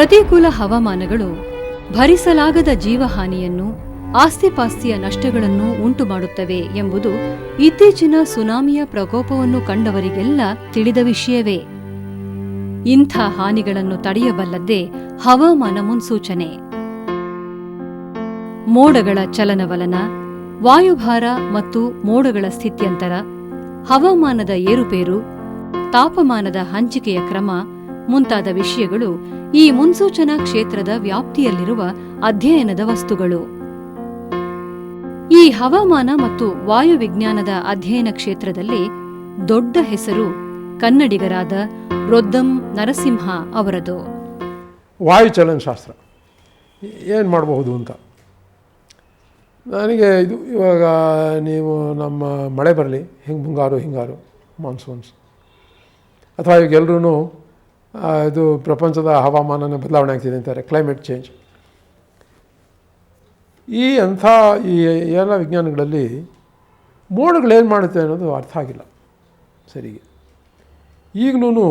ಪ್ರತಿಕೂಲ ಹವಾಮಾನಗಳು ಭರಿಸಲಾಗದ ಜೀವಹಾನಿಯನ್ನು, ಆಸ್ತಿಪಾಸ್ತಿಯ ನಷ್ಟಗಳನ್ನು ಉಂಟುಮಾಡುತ್ತವೆ ಎಂಬುದು ಇತ್ತೀಚಿನ ಸುನಾಮಿಯ ಪ್ರಕೋಪವನ್ನು ಕಂಡವರಿಗೆಲ್ಲ ತಿಳಿದ ವಿಷಯವೇ. ಇಂಥ ಹಾನಿಗಳನ್ನು ತಡೆಯಬಲ್ಲದ್ದೇ ಹವಾಮಾನ ಮುನ್ಸೂಚನೆ. ಮೋಡಗಳ ಚಲನವಲನ, ವಾಯುಭಾರ ಮತ್ತು ಮೋಡಗಳ ಸ್ಥಿತ್ಯಂತರ, ಹವಾಮಾನದ ಏರುಪೇರು, ತಾಪಮಾನದ ಹಂಚಿಕೆಯ ಕ್ರಮ ಮುಂತಾದ ವಿಷಯಗಳು ಈ ಮುನ್ಸೂಚನಾ ಕ್ಷೇತ್ರದ ವ್ಯಾಪ್ತಿಯಲ್ಲಿರುವ ಅಧ್ಯಯನದ ವಸ್ತುಗಳು. ಈ ಹವಾಮಾನ ಮತ್ತು ವಾಯುವಿಜ್ಞಾನದ ಅಧ್ಯಯನ ಕ್ಷೇತ್ರದಲ್ಲಿ ದೊಡ್ಡ ಹೆಸರು ಕನ್ನಡಿಗರಾದ ರೊದ್ದಂ ನರಸಿಂಹ ಅವರದು. ವಾಯುಚಲನಶಾಸ್ತ್ರ ಏನು ಮಾಡಬಹುದು ಅಂತ ನನಗೆ ಇದು, ಇವಾಗ ನೀವು ನಮ್ಮ ಮಳೆ ಬರಲಿ, ಮುಂಗಾರು ಹಿಂಗಾರು ಮಾನ್ಸೂನ್ಸ್, ಅಥವಾ ಈಗ ಎಲ್ಲರೂ ಇದು ಪ್ರಪಂಚದ ಹವಾಮಾನ ಬದಲಾವಣೆ ಆಗ್ತಿದೆ ಅಂತಾರೆ, ಕ್ಲೈಮೇಟ್ ಚೇಂಜ್. ಈ ಎಲ್ಲ ವಿಜ್ಞಾನಗಳಲ್ಲಿ ಮೋಡಗಳೇನು ಮಾಡುತ್ತೆ ಅನ್ನೋದು ಅರ್ಥ ಆಗಿಲ್ಲ ಸರಿಗೆ. ಈಗಲೂ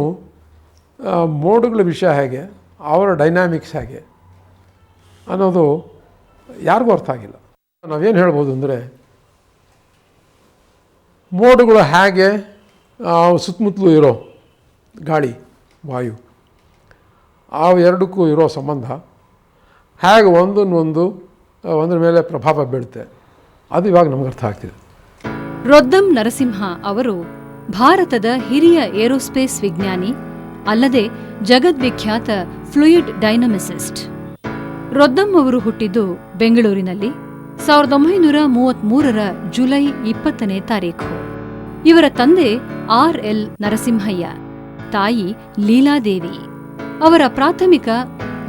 ಮೋಡಗಳ ವಿಷಯ ಹೇಗೆ, ಅವರ ಡೈನಾಮಿಕ್ಸ್ ಹೇಗೆ ಅನ್ನೋದು ಯಾರಿಗೂ ಅರ್ಥ ಆಗಿಲ್ಲ. ನಾವೇನು ಹೇಳ್ಬೋದು ಅಂದರೆ, ಮೋಡಗಳು ಹೇಗೆ ಸುತ್ತಮುತ್ತಲೂ ಇರೋ ಗಾಳಿ, ವಾಯು, ಎರಡಕ್ಕೂ ಇರೋ ಸಂಬಂಧ ಹೇಗೆ ಒಂದರ ಮೇಲೆ ಪ್ರಭಾವ ಬೀಳುತ್ತೆ, ಅದು ಇವಾಗ ನಮ್ಗೆ ಅರ್ಥ ಆಗ್ತಿದೆ. ರೊದ್ದಂ ನರಸಿಂಹ ಅವರು ಭಾರತದ ಹಿರಿಯ ಏರೋಸ್ಪೇಸ್ ವಿಜ್ಞಾನಿ, ಅಲ್ಲದೆ ಜಗದ್ವಿಖ್ಯಾತ ಫ್ಲೂಯಿಡ್ ಡೈನಮಿಸಿಸ್ಟ್. ರೊದ್ದಂ ಅವರು ಹುಟ್ಟಿದ್ದು ಬೆಂಗಳೂರಿನಲ್ಲಿ 1933 ಜುಲೈ 20ನೇ ತಾರೀಖು. ಇವರ ತಂದೆ RL ನರಸಿಂಹಯ್ಯ, ತಾಯಿ ಲೀಲಾದೇವಿ. ಅವರ ಪ್ರಾಥಮಿಕ,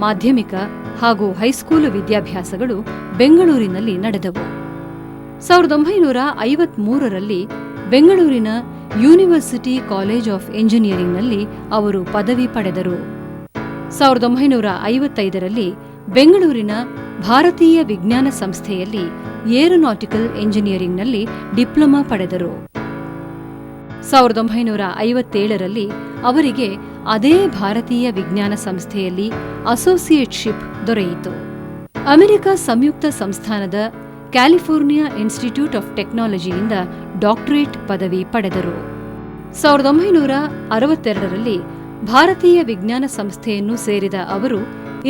ಮಾಧ್ಯಮಿಕ ಹಾಗೂ ಹೈಸ್ಕೂಲು ವಿದ್ಯಾಭ್ಯಾಸಗಳು ಬೆಂಗಳೂರಿನಲ್ಲಿ ನಡೆದವು. 1953ರಲ್ಲಿ ಬೆಂಗಳೂರಿನ ಯೂನಿವರ್ಸಿಟಿ ಕಾಲೇಜ್ ಆಫ್ ಎಂಜಿನಿಯರಿಂಗ್ನಲ್ಲಿ ಅವರು ಪದವಿ ಪಡೆದರು. 1955ರಲ್ಲಿ ಬೆಂಗಳೂರಿನ ಭಾರತೀಯ ವಿಜ್ಞಾನ ಸಂಸ್ಥೆಯಲ್ಲಿ ಏರೋನಾಟಿಕಲ್ ಎಂಜಿನಿಯರಿಂಗ್ನಲ್ಲಿ ಡಿಪ್ಲೊಮಾ ಪಡೆದರು. 1957ರಲ್ಲಿ ಅವರಿಗೆ ಅದೇ ಭಾರತೀಯ ವಿಜ್ಞಾನ ಸಂಸ್ಥೆಯಲ್ಲಿ ಅಸೋಸಿಯೇಟ್ಶಿಪ್ ದೊರೆಯಿತು. ಅಮೆರಿಕ ಸಂಯುಕ್ತ ಸಂಸ್ಥಾನದ ಕ್ಯಾಲಿಫೋರ್ನಿಯಾ ಇನ್ಸ್ಟಿಟ್ಯೂಟ್ ಆಫ್ ಟೆಕ್ನಾಲಜಿಯಿಂದ ಡಾಕ್ಟರೇಟ್ ಪದವಿ ಪಡೆದರು. 1962ರಲ್ಲಿ ಭಾರತೀಯ ವಿಜ್ಞಾನ ಸಂಸ್ಥೆಯನ್ನು ಸೇರಿದ ಅವರು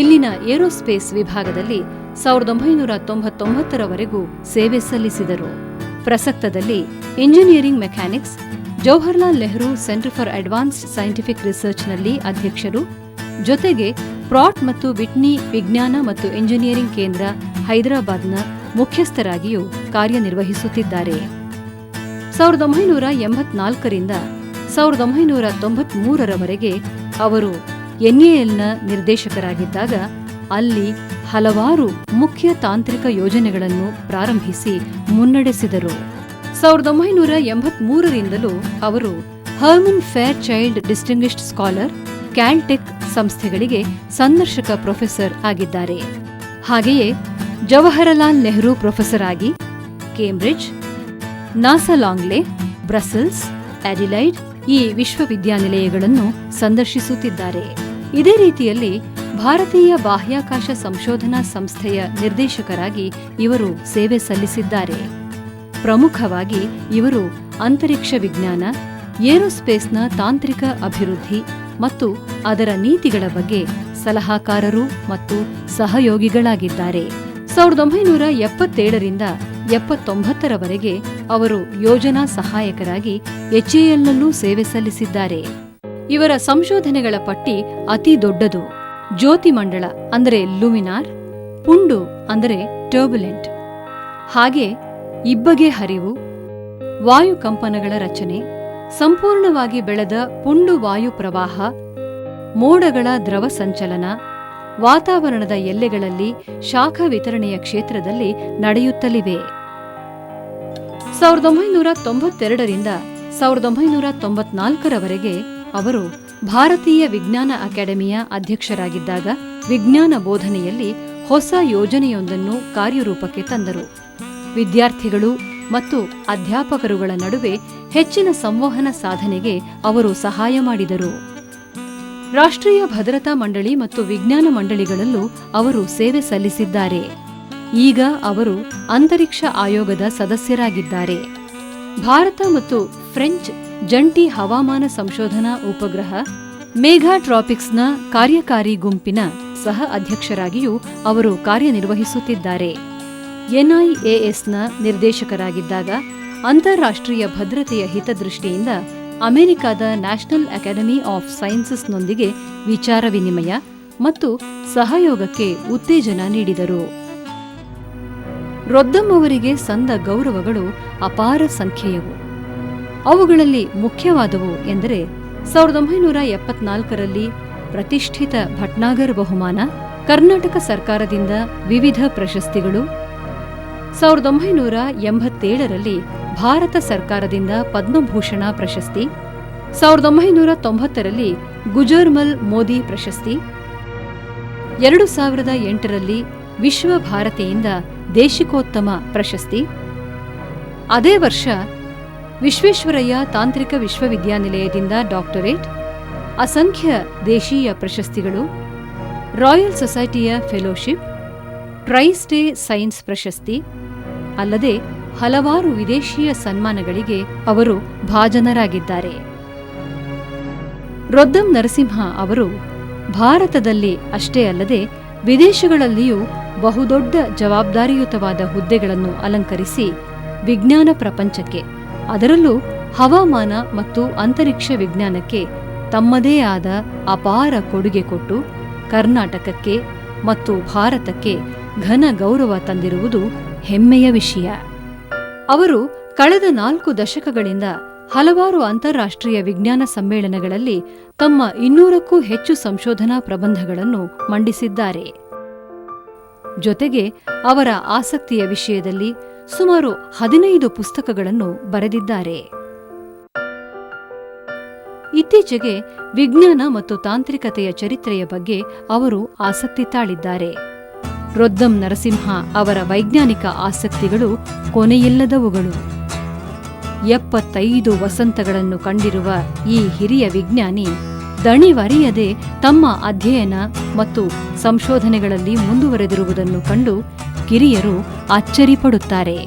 ಇಲ್ಲಿನ ಏರೋಸ್ಪೇಸ್ ವಿಭಾಗದಲ್ಲಿ 1999ರವರೆಗೂ ಸೇವೆ ಸಲ್ಲಿಸಿದರು. ಪ್ರಸಕ್ತದಲ್ಲಿ engineering mechanics, Jawaharlal Nehru centre for advanced scientific ರಿಸರ್ಚ್ನಲ್ಲಿ ಅಧ್ಯಕ್ಷರು, ಜೊತೆಗೆ ಪ್ರಾಟ್ ಮತ್ತು ವಿಟ್ನಿ ವಿಜ್ಞಾನ ಮತ್ತು ಇಂಜಿನಿಯರಿಂಗ್ ಕೇಂದ್ರ ಹೈದರಾಬಾದ್ನ ಮುಖ್ಯಸ್ಥರಾಗಿಯೂ ಕಾರ್ಯನಿರ್ವಹಿಸುತ್ತಿದ್ದಾರೆ. 1984ರಿಂದ 1993ರವರೆಗೆ ಅವರು NALನ ನಿರ್ದೇಶಕರಾಗಿದ್ದಾಗ ಅಲ್ಲಿ ಹಲವಾರು ಮುಖ್ಯ ತಾಂತ್ರಿಕ ಯೋಜನೆಗಳನ್ನು ಪ್ರಾರಂಭಿಸಿ ಮುನ್ನಡೆಸಿದರು. 1983ರಿಂದಲೂ ಅವರು Herman Fairchild distinguished scholar, Caltech ಸಂಸ್ಥೆಗಳಿಗೆ ಸಂದರ್ಶಕ ಪ್ರೊಫೆಸರ್ ಆಗಿದ್ದಾರೆ. ಹಾಗೆಯೇ ಜವಾಹರಲಾಲ್ ನೆಹರು ಪ್ರೊಫೆಸರ್ ಆಗಿ Cambridge, NASA Langley, Brussels, Adelaide ಈ ವಿಶ್ವವಿದ್ಯಾನಿಲಯಗಳನ್ನು ಸಂದರ್ಶಿಸುತ್ತಿದ್ದಾರೆ. ಇದೇ ರೀತಿಯಲ್ಲಿ ಭಾರತೀಯ ಬಾಹ್ಯಾಕಾಶ ಸಂಶೋಧನಾ ಸಂಸ್ಥೆಯ ನಿರ್ದೇಶಕರಾಗಿ ಇವರು ಸೇವೆ ಸಲ್ಲಿಸಿದ್ದಾರೆ. ಪ್ರಮುಖವಾಗಿ ಇವರು ಅಂತರಿಕ್ಷ ವಿಜ್ಞಾನ, ಏರೋಸ್ಪೇಸ್ನ ತಾಂತ್ರಿಕ ಅಭಿವೃದ್ಧಿ ಮತ್ತು ಅದರ ನೀತಿಗಳ ಬಗ್ಗೆ ಸಲಹಾಕಾರರು ಮತ್ತು ಸಹಯೋಗಿಗಳಾಗಿದ್ದಾರೆ. 1977ರಿಂದ 79ರವರೆಗೆ ಅವರು ಯೋಜನಾ ಸಹಾಯಕರಾಗಿ HALನಲ್ಲೂ ಸೇವೆ ಸಲ್ಲಿಸಿದ್ದಾರೆ. ಇವರ ಸಂಶೋಧನೆಗಳ ಪಟ್ಟಿ ಅತಿ ದೊಡ್ಡದು. ಜ್ಯೋತಿಮಂಡಲ ಅಂದರೆ ಲುಮಿನಾರ್, ಪುಂಡು ಅಂದರೆ ಟರ್ಬುಲೆಂಟ್, ಹಾಗೆ ಇಬ್ಬಗೆ ಹರಿವು, ವಾಯುಕಂಪನಗಳ ರಚನೆ, ಸಂಪೂರ್ಣವಾಗಿ ಬೆಳೆದ ಪುಂಡು ವಾಯು ಪ್ರವಾಹ, ಮೋಡಗಳ ದ್ರವ ಸಂಚಲನ, ವಾತಾವರಣದ ಎಲ್ಲೆಗಳಲ್ಲಿ ಶಾಖ ವಿತರಣೆಯ ಕ್ಷೇತ್ರದಲ್ಲಿ ನಡೆಯುತ್ತಲಿವೆ. 1992ರಿಂದ 1994ರವರೆಗೆ ಅವರು ಭಾರತೀಯ ವಿಜ್ಞಾನ ಅಕಾಡೆಮಿಯ ಅಧ್ಯಕ್ಷರಾಗಿದ್ದಾಗ ವಿಜ್ಞಾನ ಬೋಧನೆಯಲ್ಲಿ ಹೊಸ ಯೋಜನೆಯೊಂದನ್ನು ಕಾರ್ಯರೂಪಕ್ಕೆ ತಂದರು. ವಿದ್ಯಾರ್ಥಿಗಳು ಮತ್ತು ಅಧ್ಯಾಪಕರುಗಳ ನಡುವೆ ಹೆಚ್ಚಿನ ಸಂವಹನ ಸಾಧನೆಗೆ ಅವರು ಸಹಾಯ ಮಾಡಿದರು. ರಾಷ್ಟ್ರೀಯ ಭದ್ರತಾ ಮಂಡಳಿ ಮತ್ತು ವಿಜ್ಞಾನ ಮಂಡಳಿಗಳಲ್ಲೂ ಅವರು ಸೇವೆ ಸಲ್ಲಿಸಿದ್ದಾರೆ. ಈಗ ಅವರು ಅಂತರಿಕ್ಷ ಆಯೋಗದ ಸದಸ್ಯರಾಗಿದ್ದಾರೆ. ಭಾರತ ಮತ್ತು ಫ್ರೆಂಚ್ ಜಂಟಿ ಹವಾಮಾನ ಸಂಶೋಧನಾ ಉಪಗ್ರಹ ಮೇಘಾಟ್ರಾಪಿಕ್ಸ್ನ ಕಾರ್ಯಕಾರಿ ಗುಂಪಿನ ಸಹ ಅಧ್ಯಕ್ಷರಾಗಿಯೂ ಅವರು ಕಾರ್ಯನಿರ್ವಹಿಸುತ್ತಿದ್ದಾರೆ. ಎನ್ಐಎಎಸ್ನ ನಿರ್ದೇಶಕರಾಗಿದ್ದಾಗ ಅಂತಾರಾಷ್ಟ್ರೀಯ ಭದ್ರತೆಯ ಹಿತದೃಷ್ಟಿಯಿಂದ ಅಮೆರಿಕದ ನ್ಯಾಷನಲ್ ಅಕಾಡೆಮಿ ಆಫ್ ಸೈನ್ಸಸ್ನೊಂದಿಗೆ ವಿಚಾರ ವಿನಿಮಯ ಮತ್ತು ಸಹಯೋಗಕ್ಕೆ ಉತ್ತೇಜನ ನೀಡಿದರು. ರೊದ್ದಂ ಅವರಿಗೆ ಸಂದ ಗೌರವಗಳು ಅಪಾರ ಸಂಖ್ಯೆಯವು. ಅವುಗಳಲ್ಲಿ ಮುಖ್ಯವಾದವು ಎಂದರೆ 1974ರಲ್ಲಿ ಪ್ರತಿಷ್ಠಿತ ಭಟ್ನಾಗರ್ ಬಹುಮಾನ, ಕರ್ನಾಟಕ ಸರ್ಕಾರದಿಂದ ವಿವಿಧ ಪ್ರಶಸ್ತಿಗಳು, 1987ರಲ್ಲಿ ಭಾರತ ಸರ್ಕಾರದಿಂದ ಪದ್ಮಭೂಷಣ ಪ್ರಶಸ್ತಿ, 1990ರಲ್ಲಿ ಗುಜರ್ಮಲ್ ಮೋದಿ ಪ್ರಶಸ್ತಿ, 2008ರಲ್ಲಿ ವಿಶ್ವ ಭಾರತಿಯಿಂದ ದೇಶಿಕೋತ್ತಮ ಪ್ರಶಸ್ತಿ, ಅದೇ ವರ್ಷ ವಿಶ್ವೇಶ್ವರಯ್ಯ ತಾಂತ್ರಿಕ ವಿಶ್ವವಿದ್ಯಾನಿಲಯದಿಂದ ಡಾಕ್ಟರೇಟ್, ಅಸಂಖ್ಯ ದೇಶೀಯ ಪ್ರಶಸ್ತಿಗಳು, ರಾಯಲ್ ಸೊಸೈಟಿಯ ಫೆಲೋಶಿಪ್, ಟ್ರೈಸ್ಟೇ ಸೈನ್ಸ್ ಪ್ರಶಸ್ತಿ, ಅಲ್ಲದೆ ಹಲವಾರು ವಿದೇಶೀಯ ಸನ್ಮಾನಗಳಿಗೆ ಅವರು ಭಾಜನರಾಗಿದ್ದಾರೆ. ರೊದ್ದಂ ನರಸಿಂಹ ಅವರು ಭಾರತದಲ್ಲಿ ಅಷ್ಟೇ ಅಲ್ಲದೆ ವಿದೇಶಗಳಲ್ಲಿಯೂ ಬಹುದೊಡ್ಡ ಜವಾಬ್ದಾರಿಯುತವಾದ ಹುದ್ದೆಗಳನ್ನು ಅಲಂಕರಿಸಿ ವಿಜ್ಞಾನ ಪ್ರಪಂಚಕ್ಕೆ, ಅದರಲ್ಲೂ ಹವಾಮಾನ ಮತ್ತು ಅಂತರಿಕ್ಷ ವಿಜ್ಞಾನಕ್ಕೆ ತಮ್ಮದೇ ಆದ ಅಪಾರ ಕೊಡುಗೆ ಕೊಟ್ಟು ಕರ್ನಾಟಕಕ್ಕೆ ಮತ್ತು ಭಾರತಕ್ಕೆ ಘನ ಗೌರವ ತಂದಿರುವುದು ಹೆಮ್ಮೆಯ ವಿಷಯ. ಅವರು ಕಳೆದ 4 ದಶಕಗಳಿಂದ ಹಲವಾರು ಅಂತಾರಾಷ್ಟ್ರೀಯ ವಿಜ್ಞಾನ ಸಮ್ಮೇಳನಗಳಲ್ಲಿ ತಮ್ಮ 200ಕ್ಕೂ ಹೆಚ್ಚು ಸಂಶೋಧನಾ ಪ್ರಬಂಧಗಳನ್ನು ಮಂಡಿಸಿದ್ದಾರೆ. ಜೊತೆಗೆ ಅವರ ಆಸಕ್ತಿಯ ವಿಷಯದಲ್ಲಿ ಸುಮಾರು 15 ಪುಸ್ತಕಗಳನ್ನು ಬರೆದಿದ್ದಾರೆ. ಇತ್ತೀಚೆಗೆ ವಿಜ್ಞಾನ ಮತ್ತು ತಾಂತ್ರಿಕತೆಯ ಚರಿತ್ರೆಯ ಬಗ್ಗೆ ಅವರು ಆಸಕ್ತಿ ತಾಳಿದ್ದಾರೆ. ರೊದ್ದಂ ನರಸಿಂಹ ಅವರ ವೈಜ್ಞಾನಿಕ ಆಸಕ್ತಿಗಳು ಕೊನೆಯಿಲ್ಲದವುಗಳು. 75 ವಸಂತಗಳನ್ನು ಕಂಡಿರುವ ಈ ಹಿರಿಯ ವಿಜ್ಞಾನಿ ದಣಿವರಿಯದೆ ತಮ್ಮ ಅಧ್ಯಯನ ಮತ್ತು ಸಂಶೋಧನೆಗಳಲ್ಲಿ ಮುಂದುವರೆದಿರುವುದನ್ನು ಕಂಡು ಕಿರಿಯರು ಅಚ್ಚರಿಪಡುತ್ತಾರೆ.